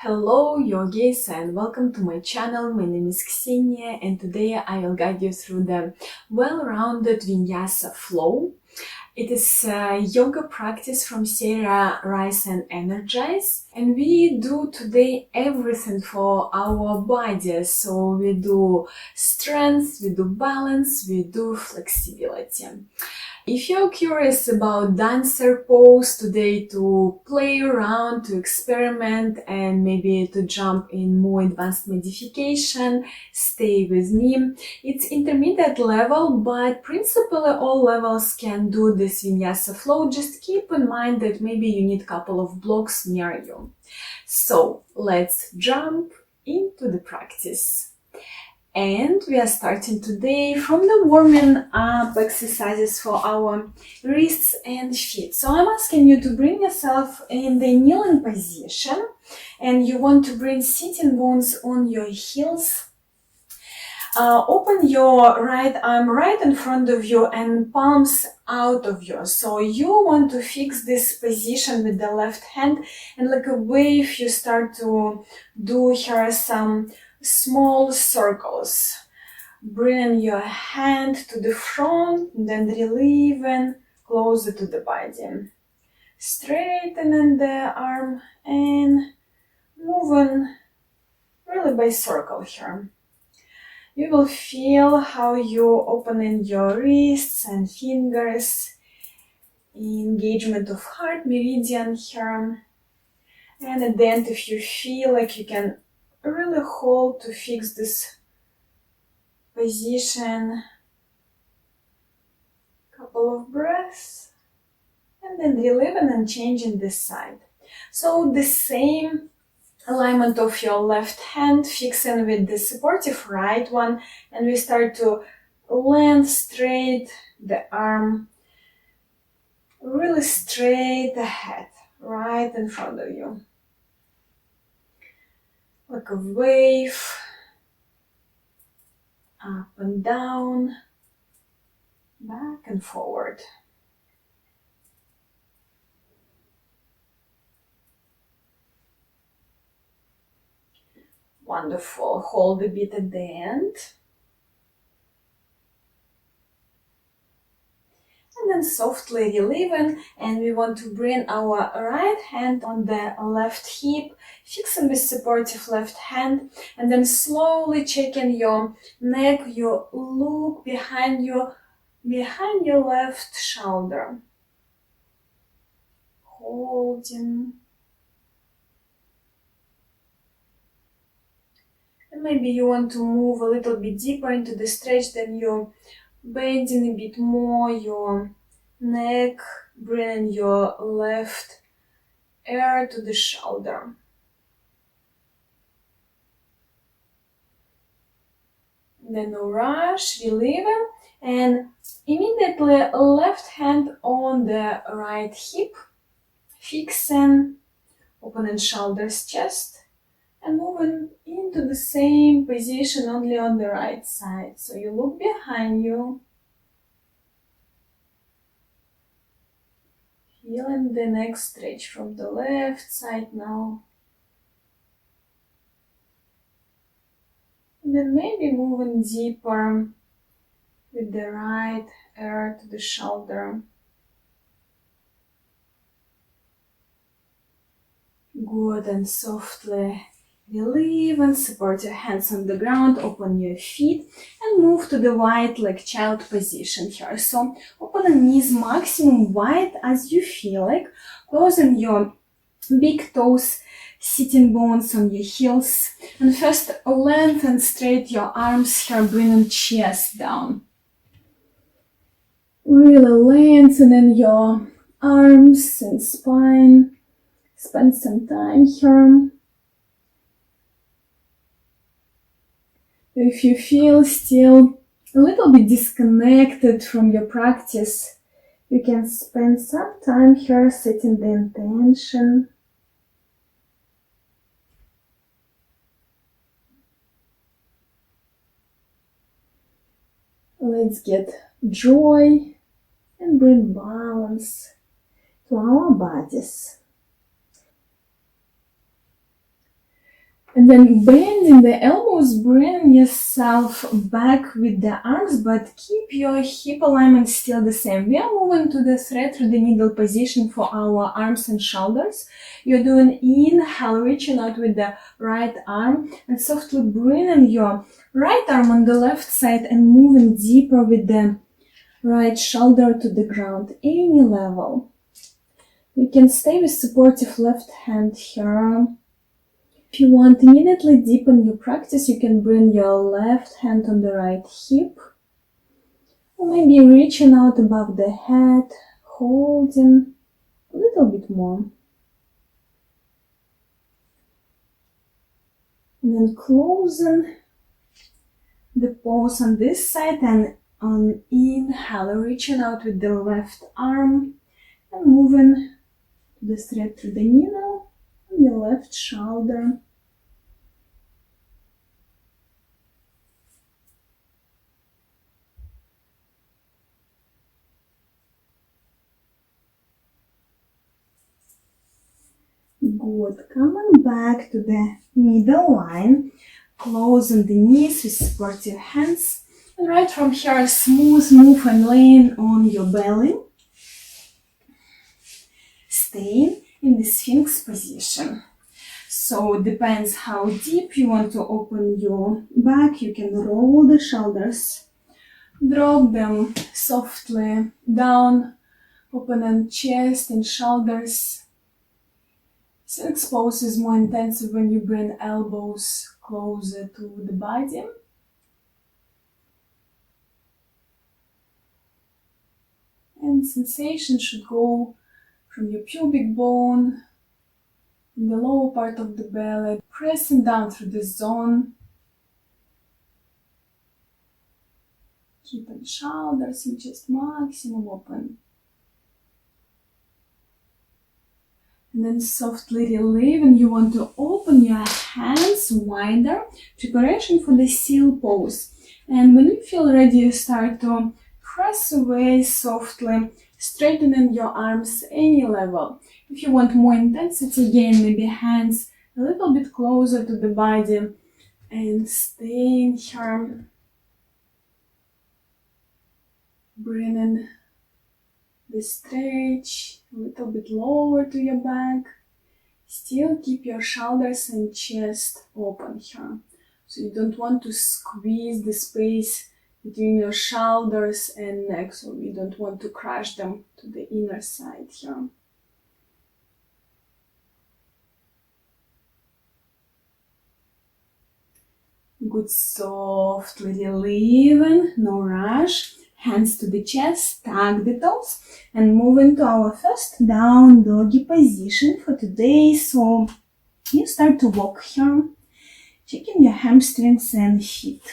Hello yogis and welcome to my channel. My name is Ksenia and today I will guide you through the well-rounded Vinyasa flow. It is a yoga practice from Rise and Energize, and we do today everything for our bodies. So we do strength, we do balance, we do flexibility. If you're curious about dancer pose today, to play around, to experiment, and maybe to jump in more advanced modification, stay with me. It's intermediate level, but principally all levels can do this Vinyasa flow. Just keep in mind that maybe you need a couple of blocks near you. So let's jump into the practice. And we are starting today from the warming up exercises for our wrists and feet. So I'm asking you to bring yourself in the kneeling position, and you want to bring sitting bones on your heels. Open your right arm right in front of you and palms out of you. So you want to fix this position with the left hand, and like a wave you start to do here some small circles. Bring your hand to the front, then relieving closer to the body. Straightening the arm and moving really by circle here. You will feel how you're opening your wrists and fingers, engagement of heart meridian here. And at the end, if you feel like you can really hold to fix this position, couple of breaths, and then relieving and changing this side. So the same alignment of your left hand, fixing with the supportive right one, and we start to land straight the arm, really straight ahead, right in front of you. Like a wave, up and down, back and forward. Wonderful. Hold a bit at the end. And then softly relieving, and we want to bring our right hand on the left hip, fixing with supportive left hand, and then slowly checking your neck. You look behind your left shoulder. Holding. And maybe you want to move a little bit deeper into the stretch, then you're bending a bit more your neck, bringing your left ear to the shoulder. Then no rush, relieving, and immediately left hand on the right hip, fixing, opening shoulders, chest, and moving into the same position only on the right side. So you look behind you, feeling the neck stretch from the left side now. And then maybe moving deeper with the right ear to the shoulder. Good, and softly relieve and support your hands on the ground, open your feet and move to the wide like child position here. So open the knees maximum wide as you feel like, closing your big toes, sitting bones on your heels, and first lengthen straight your arms here, bringing chest down. Really lengthening your arms and spine. Spend some time here. If you feel still a little bit disconnected from your practice, you can spend some time here setting the intention. Let's get joy and bring balance to. to our bodies. And then bending the elbows, bring yourself back with the arms, but keep your hip alignment still the same. We are moving to the thread through the needle position for our arms and shoulders. You're doing inhale, reaching out with the right arm and softly bringing your right arm on the left side and moving deeper with the right shoulder to the ground, any level. You can stay with supportive left hand here. If you want to immediately deepen your practice, you can bring your left hand on the right hip, or maybe reaching out above the head, holding a little bit more. And then closing the pose on this side, and on inhale, reaching out with the left arm and moving the thread through the needle on your left shoulder. Good. Coming back to the middle line, closing the knees with supportive hands, and right from here, smooth move and laying on your belly. Staying in the Sphinx position. So it depends how deep you want to open your back. You can roll the shoulders, drop them softly down, opening chest and shoulders. Sphinx pose is more intensive when you bring elbows closer to the body. And sensation should go from your pubic bone in the lower part of the belly, pressing down through the zone. Keeping shoulders and chest maximum open. And then softly relieving, you want to open your hands wider, preparation for the seal pose. And when you feel ready, you start to press away softly, straightening your arms any level. If you want more intensity, again, maybe hands a little bit closer to the body and staying here. Bringing the stretch a little bit lower to your back. Still keep your shoulders and chest open here. So you don't want to squeeze the space between your shoulders and neck, so you don't want to crush them to the inner side here. Good, softly relieving, no rush. Hands to the chest, tuck the toes, and move into our first down doggy position for today. So you start to walk here, checking your hamstrings and feet.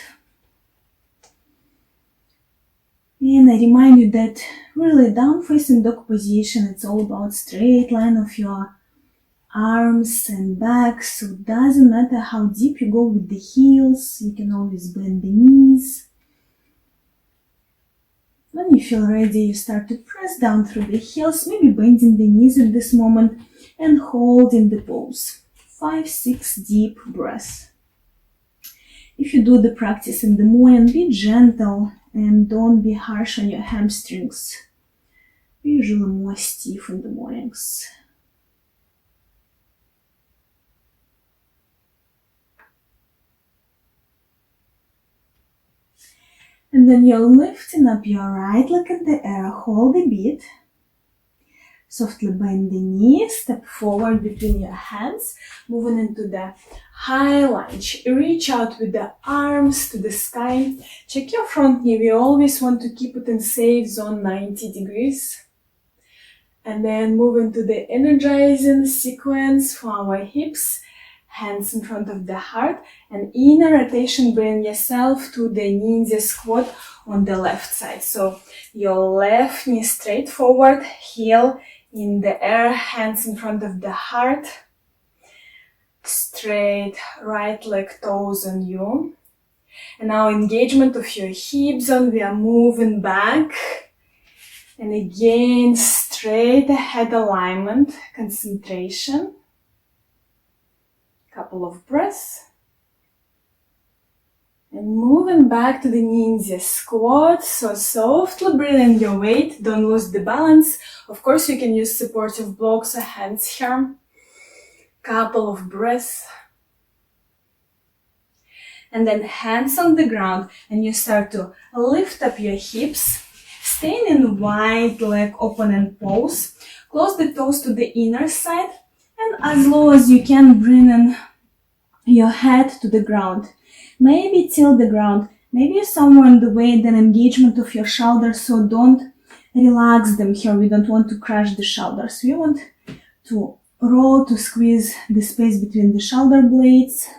And I remind you that really down facing dog position, it's all about straight line of your arms and back. So it doesn't matter how deep you go with the heels, you can always bend the knees. When you feel ready, you start to press down through the heels, maybe bending the knees at this moment and holding the pose. 5-6 deep breaths. If you do the practice in the morning, be gentle and don't be harsh on your hamstrings. We're usually more stiff in the mornings. And then you're lifting up your right leg in the air, hold a bit. Softly bend the knee, step forward between your hands, moving into the high lunge. Reach out with the arms to the sky. Check your front knee. We always want to keep it in safe zone, 90 degrees. And then move into the energizing sequence for our hips. Hands in front of the heart, and inner rotation, bring yourself to the ninja squat on the left side. So your left knee straight forward, heel in the air, hands in front of the heart, straight right leg, toes on you. And now engagement of your hip zone, we are moving back. And again, straight ahead alignment, concentration. Couple of breaths. And moving back to the ninja squat. So softly breathe in your weight. Don't lose the balance. Of course, you can use supportive blocks or hands here. Couple of breaths. And then hands on the ground. And you start to lift up your hips. Staying in wide leg opening pose. Close the toes to the inner side. And as low as you can, bring in your head to the ground. Maybe tilt the ground. Maybe somewhere in the way, then engagement of your shoulders. So don't relax them here. We don't want to crush the shoulders. We want to roll, to squeeze the space between the shoulder blades.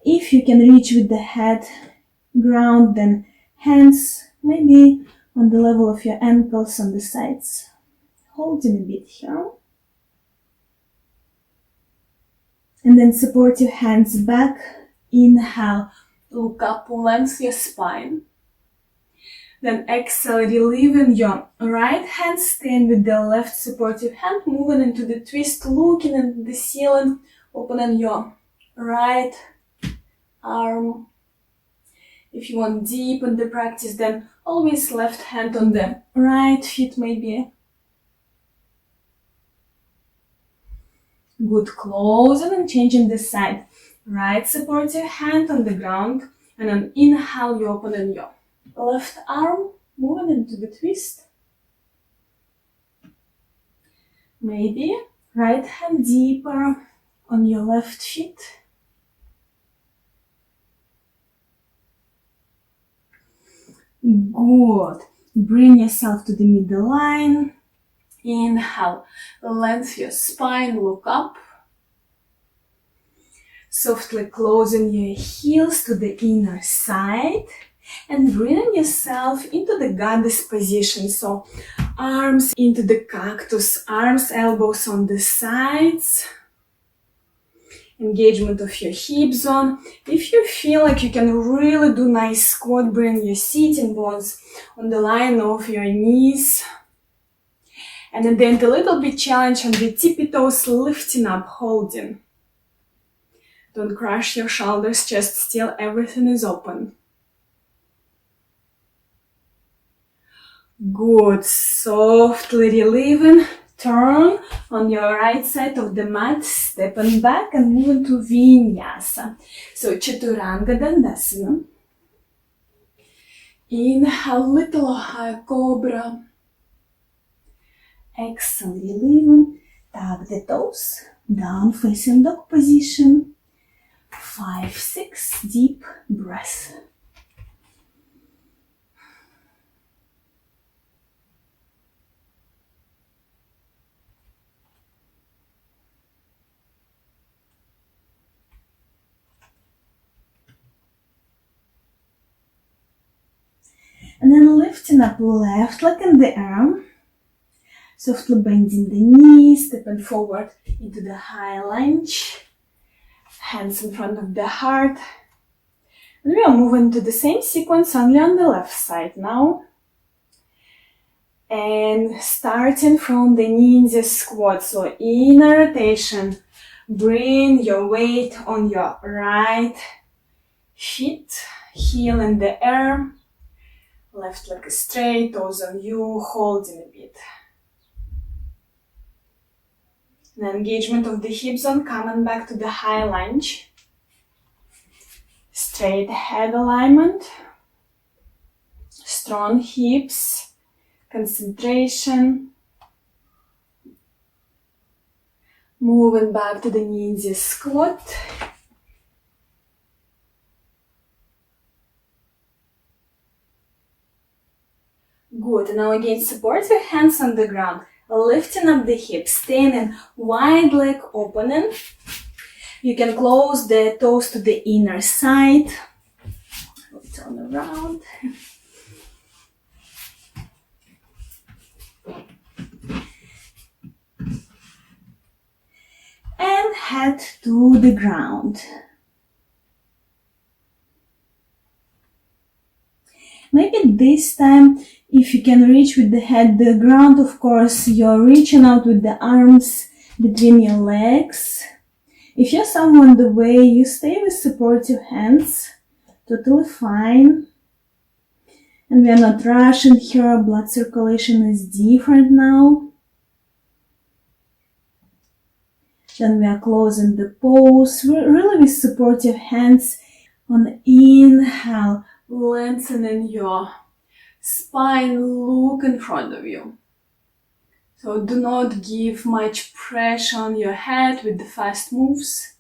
If you can reach with the head ground, then hands maybe on the level of your ankles on the sides. Holding a bit here. And then support your hands back. Inhale, look up, lengthen your spine. Then exhale, relieving your right hand, staying with the left supportive hand, moving into the twist, looking at the ceiling, opening your right arm. If you want deep in the practice, then always left hand on the right feet maybe. Good, closing and changing the side. Right supportive hand on the ground, and on inhale you open in your left arm, moving into the twist. Maybe right hand deeper on your left feet. Good. Bring yourself to the middle line. Inhale, lengthen your spine, look up. Softly closing your heels to the inner side and bringing yourself into the goddess position. So arms into the cactus, arms, elbows on the sides. Engagement of your hip zone. If you feel like you can really do nice squat, bring your sitting bones on the line of your knees. And at the end, a little bit challenge on the tippy toes, lifting up, holding. Don't crush your shoulders, chest still, everything is open. Good, softly relieving. Turn on your right side of the mat, stepping back and moving to Vinyasa. So Chaturanga Dandasana. Inhale, little high Cobra. Exhale, relieving. Tuck the toes, down facing dog position. 5, 6 deep breaths. And then lifting up left leg in the arm. Softly bending the knees, stepping forward into the high lunge. Hands in front of the heart. And we are moving to the same sequence only on the left side now. And starting from the ninja squat. So inner rotation. Bring your weight on your right feet. Heel in the air. Left leg is straight, toes on you, holding a bit. The engagement of the hip zone, coming back to the high lunge. Straight head alignment. Strong hips. Concentration. Moving back to the ninja squat. Good. And now again, support your hands on the ground. Lifting up the hips, staying in wide leg opening. You can close the toes to the inner side. Turn around. And head to the ground. Maybe this time, if you can reach with the head the ground, of course, you're reaching out with the arms between your legs. If you're somewhere on the way, you stay with supportive hands, totally fine. And we are not rushing here, blood circulation is different now. Then we are closing the pose, really with supportive hands. On inhale, lengthening your spine, look in front of you. So do not give much pressure on your head with the fast moves.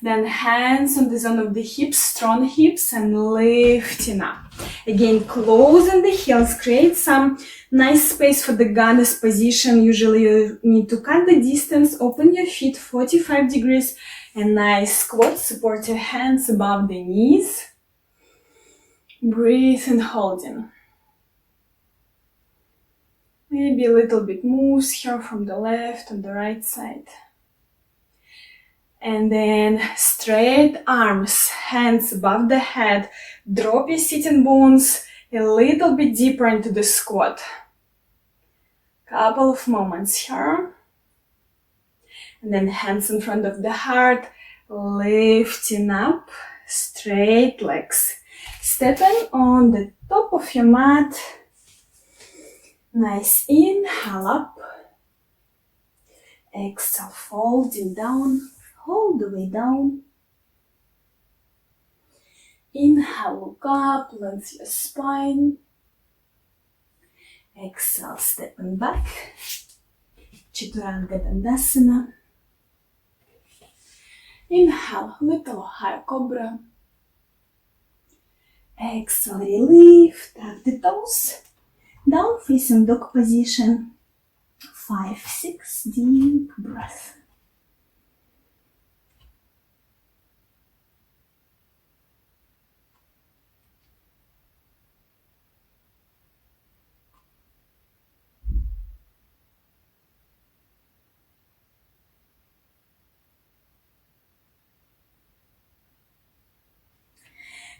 Then hands on the zone of the hips, strong hips, and lifting up. Again, closing the heels, create some nice space for the goddess position. Usually you need to cut the distance, open your feet 45 degrees, and nice squat, support your hands above the knees. Breathe and holding. Maybe a little bit moves here from the left and the right side. And then straight arms, hands above the head. Drop your sitting bones a little bit deeper into the squat. Couple of moments here. And then hands in front of the heart, lifting up, straight legs. Stepping on the top of your mat. Nice inhale up. Exhale, folding down. Hold the way down. Inhale, look up, lengthen your spine. Exhale, stepping back. Chaturanga Dandasana. Inhale, little higher Cobra. Exhale, relief, tuck the toes. Down facing dog position. 5, 6, deep breath.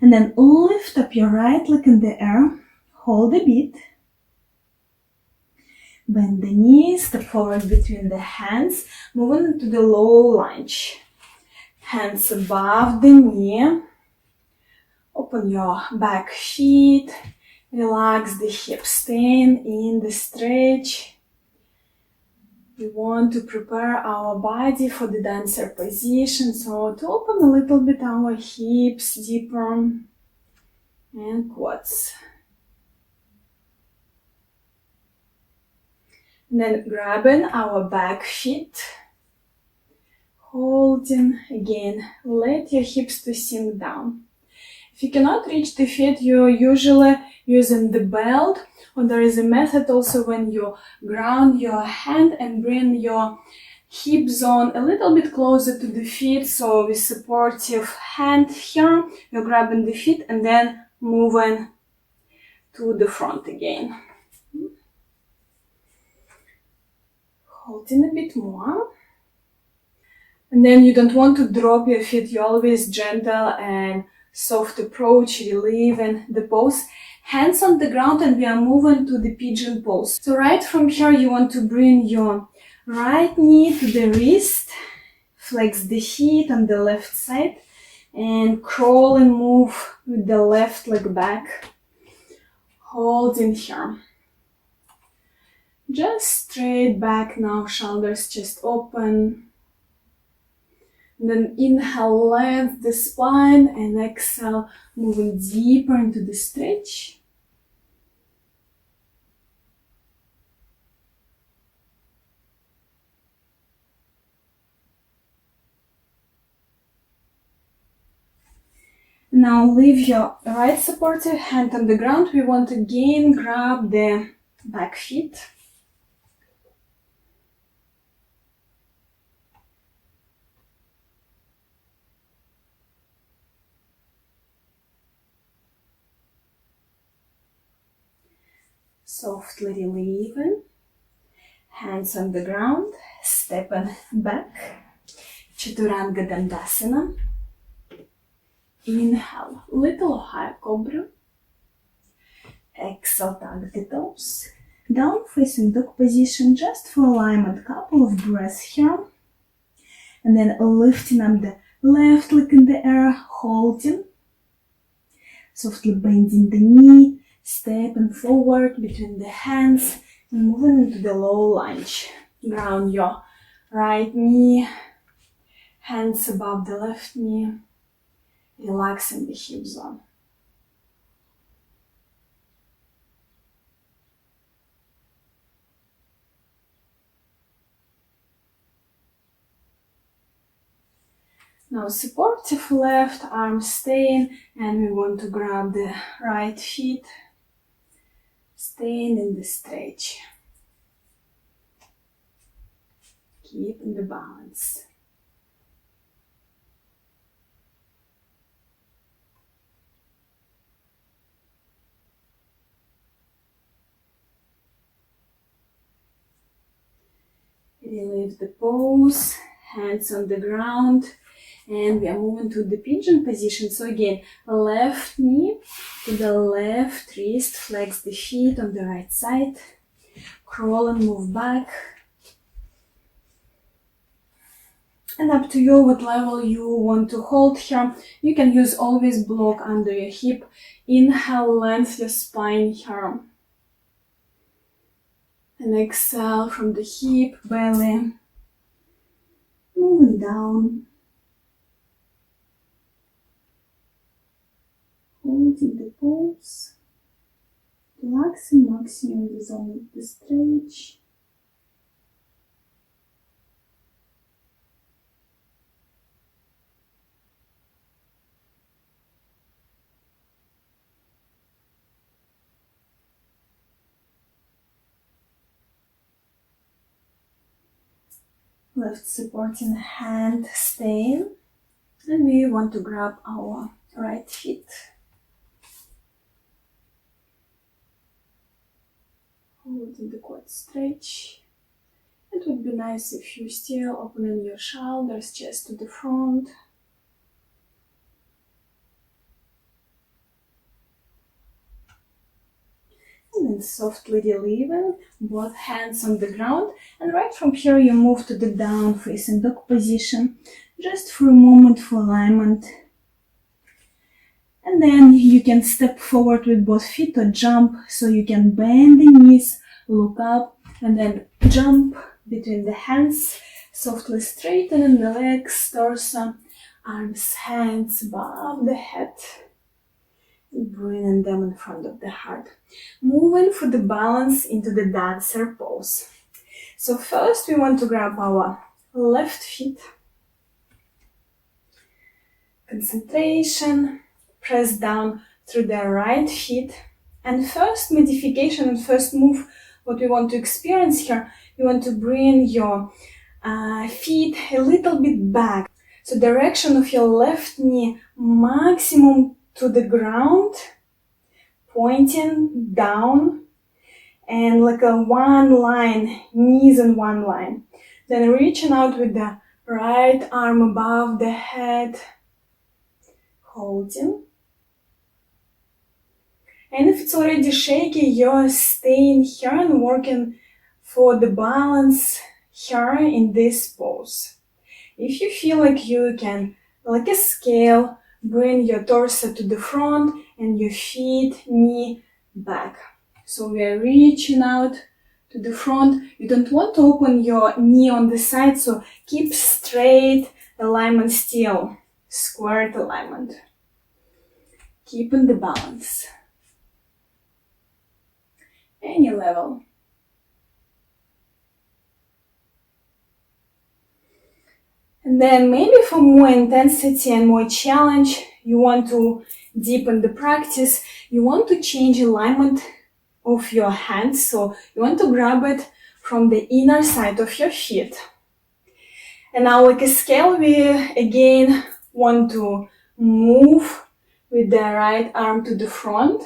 And then lift up your right leg in the air. Hold a bit. Bend the knees, step forward between the hands, moving into the low lunge. Hands above the knee. Open your back feet. Relax the hips, staying in the stretch. We want to prepare our body for the dancer position, so to open a little bit our hips deeper and quads. And then grabbing our back feet, holding again, let your hips to sink down. If you cannot reach the feet, you're usually using the belt, or there is a method also when you ground your hand and bring your hip zone a little bit closer to the feet. So with supportive hand here, you're grabbing the feet and then moving to the front again. Holding a bit more. And then you don't want to drop your feet, you're always gentle and soft approach, relieving the pose. Hands on the ground, and we are moving to the pigeon pose. So right from here you want to bring your right knee to the wrist, flex the feet on the left side, and crawl and move with the left leg back. Hold in here. Just straight back now, shoulders chest open. And then inhale, lengthen the spine, and exhale, moving deeper into the stretch. Now leave your right supportive hand on the ground. We want to again grab the back feet. Softly relieving, hands on the ground, stepping back, Chaturanga Dandasana. Inhale, little high Cobra. Exhale, tuck the toes. Down facing dog position, just for alignment, couple of breaths here. and then lifting up the left leg in the air, holding, softly bending the knee, stepping forward between the hands and moving into the low lunge. Ground your right knee, hands above the left knee, relaxing the hip zone. Now supportive left arm staying, and we want to grab the right feet, staying in the stretch. Keeping the balance. Relieve the pose, hands on the ground, and we are moving to the pigeon position. So again, left knee to the left wrist, flex the feet on the right side, crawl and move back. And up to you what level you want to hold here. You can use always block under your hip. Inhale, lengthen your spine here. And exhale from the hip, belly, moving down. Holding the pose. Relaxing maximum the zone of the stretch. Left supporting hand staying, and we want to grab our right feet. Holding the quad stretch. It would be nice if you still opening your shoulders, chest to the front. And then softly relieving, both hands on the ground, and right from here you move to the down facing dog position, just for a moment for alignment. And then you can step forward with both feet or jump, so you can bend the knees, look up, and then jump between the hands, softly straightening the legs, torso, arms, hands above the head. Bringing them in front of the heart. Moving for the balance into the dancer pose. So first we want to grab our left feet. Concentration. Press down through the right feet. And first modification and first move, what we want to experience here, you want to bring your feet a little bit back. So direction of your left knee maximum to the ground, pointing down, and like a one line, knees in one line. Then reaching out with the right arm above the head, holding. And if it's already shaky, you're staying here and working for the balance here in this pose. If you feel like you can, like a scale, bring your torso to the front and your feet, knee back. So we are reaching out to the front. You don't want to open your knee on the side, so keep straight alignment still, squared alignment. Keeping the balance. Any level. And then maybe for more intensity and more challenge, you want to deepen the practice. You want to change alignment of your hands. So you want to grab it from the inner side of your feet. And now like a scale, we again want to move with the right arm to the front.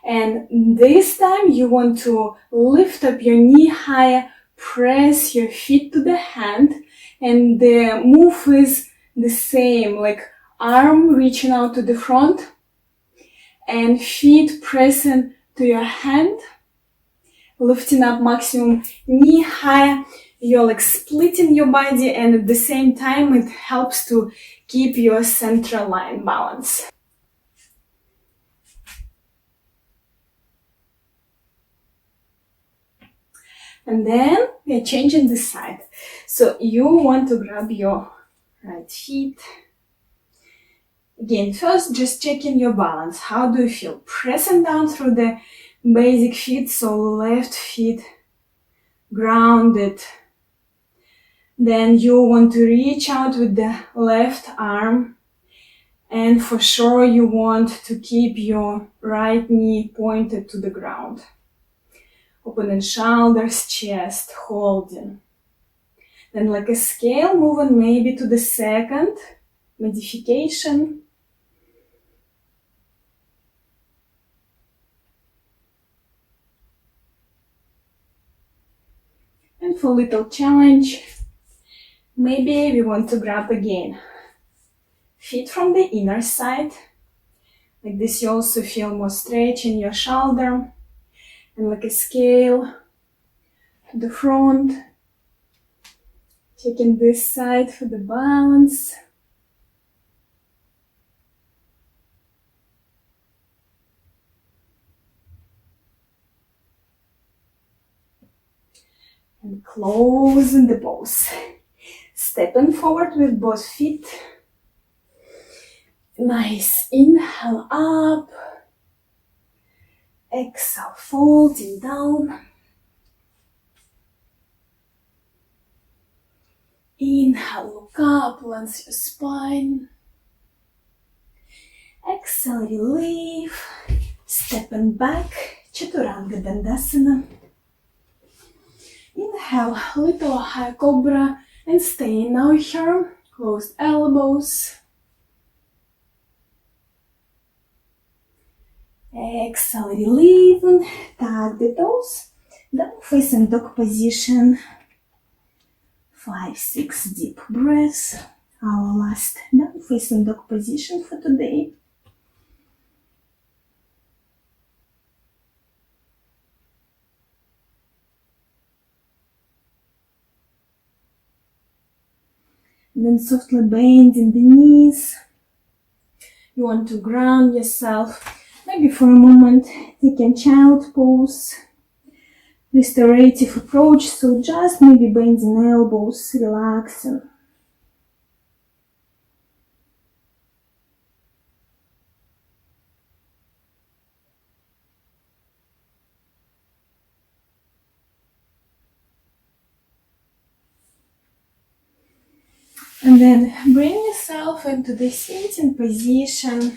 And this time you want to lift up your knee higher, press your feet to the hand. And the move is the same, like arm reaching out to the front and feet pressing to your hand, lifting up maximum, knee higher, You're like splitting your body, and at the same time it helps to keep your central line balance. And then we're changing the side. So you want to grab your right feet. Again, first just checking your balance. How do you feel? Pressing down through the basic feet, so left feet grounded. Then you want to reach out with the left arm, and for sure you want to keep your right knee pointed to the ground. Opening shoulders, chest, holding. Then like a scale, moving maybe to the second modification. And for little challenge, maybe we want to grab again feet from the inner side. Like this you also feel more stretch in your shoulder. And like a scale to the front. Checking this side for the balance. And closing the pose. Stepping forward with both feet. Nice. Inhale up. Exhale, folding down. Inhale, look up, lengthen your spine. Exhale, relieve. Stepping back, Chaturanga Dandasana. Inhale, little high Cobra, and stay now here. Closed elbows. Exhale, relieving. Tag the toes. Down facing dog position. 5-6 deep breaths. Our last down facing dog position for today. Then softly bending the knees. You want to ground yourself. Maybe for a moment taking child pose. Restorative approach, so just maybe bending elbows, relaxing. And then bring yourself into the sitting position.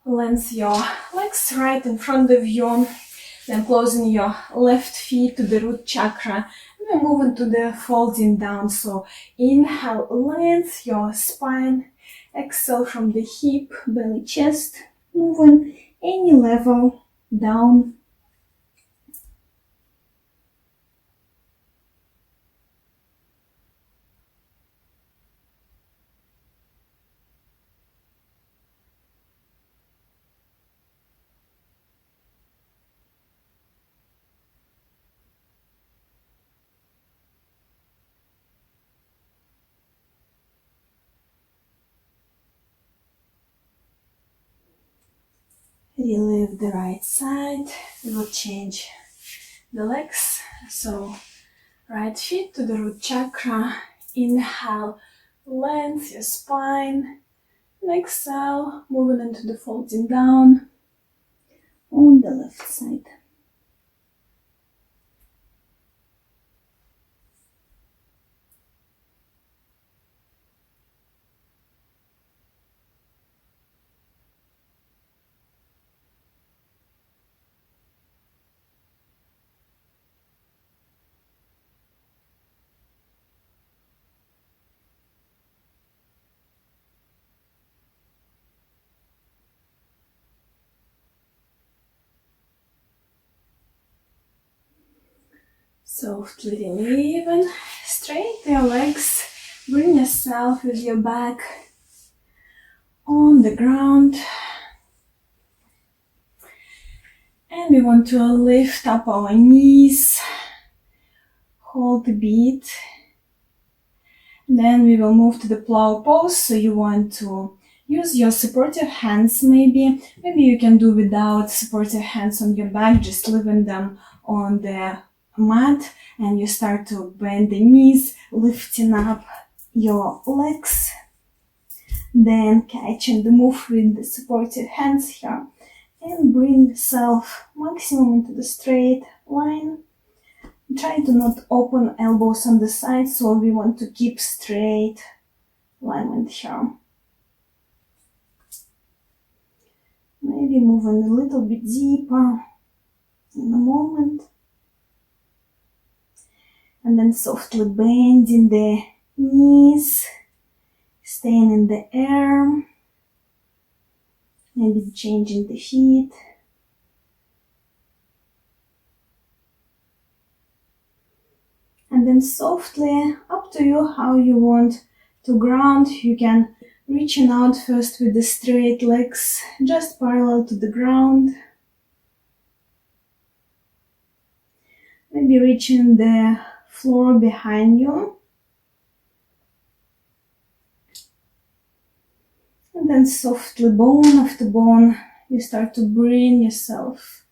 Lengthen your legs right in front of you. Then closing your left feet to the root chakra. And then moving to the folding down. So inhale, lengthen your spine. Exhale from the hip, belly, chest. Moving any level down. Relieve the right side. We will change the legs. So right feet to the root chakra. Inhale, lengthen your spine. And exhale, moving into the folding down on the left side. Softly relieving, straight your legs, bring yourself with your back on the ground. And we want to lift up our knees, hold a bit. Then we will move to the plow pose. So you want to use your supportive hands maybe. Maybe you can do without supportive hands on your back, just leaving them on the mat. And you start to bend the knees, lifting up your legs. Then catching the move with the supportive hands here. And bring yourself maximum into the straight line. Try to not open elbows on the side, so we want to keep straight alignment here. Maybe moving a little bit deeper in a moment. And then softly bending the knees, staying in the air. Maybe changing the feet. And then softly, up to you how you want to ground. You can reaching out first with the straight legs, just parallel to the ground. Maybe reaching the floor behind you. And then softly, bone after bone, you start to bring yourself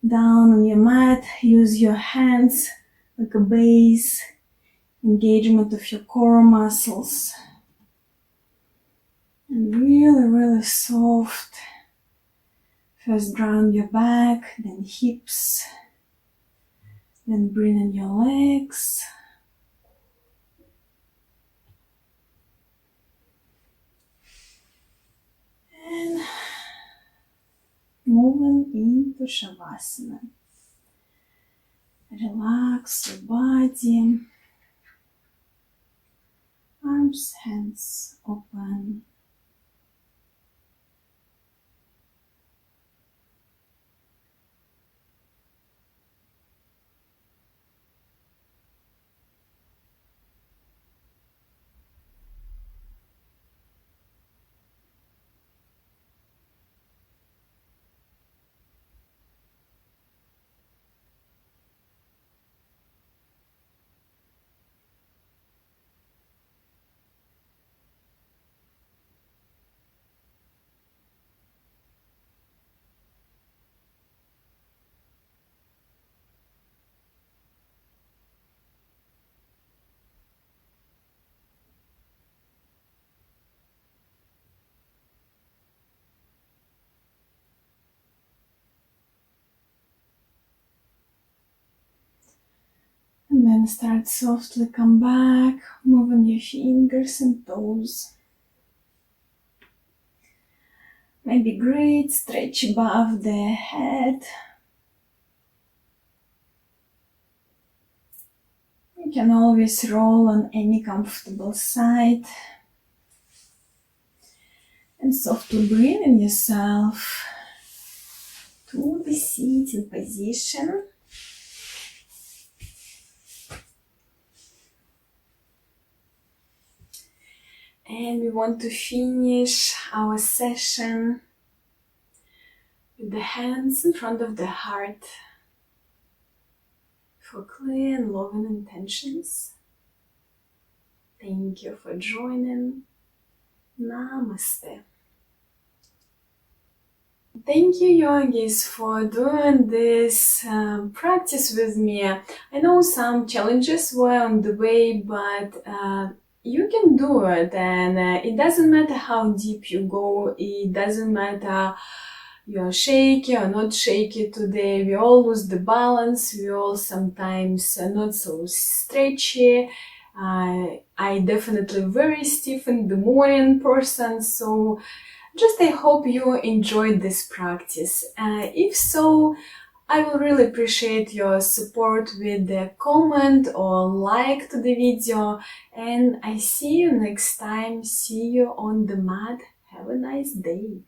down on your mat. Use your hands like a base, engagement of your core muscles. And really, really soft. First ground your back, then hips, then bring in your legs. And moving into Shavasana. Relax your body. Arms, hands open. And then start softly come back, moving your fingers and toes. Maybe great stretch above the head. You can always roll on any comfortable side. And softly bring in yourself to the sitting position. And we want to finish our session with the hands in front of the heart for clear and loving intentions. Thank you for joining. Namaste. Thank you, yogis, for doing this practice with me. I know some challenges were on the way, but you can do it, and it doesn't matter how deep you go. It doesn't matter you're shaky or not shaky today. We all lose the balance. We all sometimes are not so stretchy. I definitely very stiff in the morning person, so just I hope you enjoyed this practice. If so, I will really appreciate your support with a comment or like to the video, and I see you next time. See you on the mat. Have a nice day.